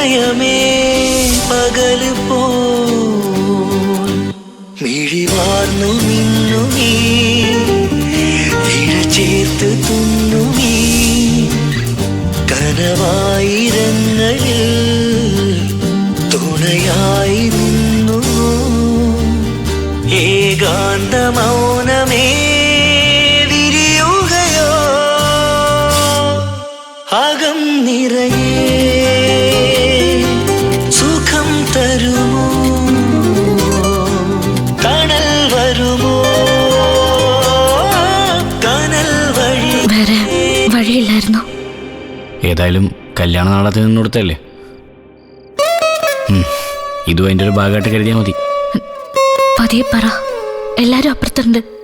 പ്രണയമേ പകല് പോൽ മിഴിവാർന്നു മിന്നുമീ തിര ചേർത്ത് തുന്നുമീ കനവായിരങ്ങളിൽ തുണയായി നിന്നു ഏകാന്ത മൗനമേ വിരിയുകയോ അകം നിറയെ സുഖം തരുമോ കനൽ വരുമോ കനൽ വഴി വേറെ വഴിയില്ലായിരുന്നു. ഏതായാലും കല്യാണ നാളത്തിൽ നിന്നോടത്തല്ലേ, ഇതും അതിൻ്റെ ഒരു ഭാഗമായിട്ട് കരുതിയാൽ മതി. പതിയെ പറ, എല്ലാരും അപ്പുറത്തുണ്ട്.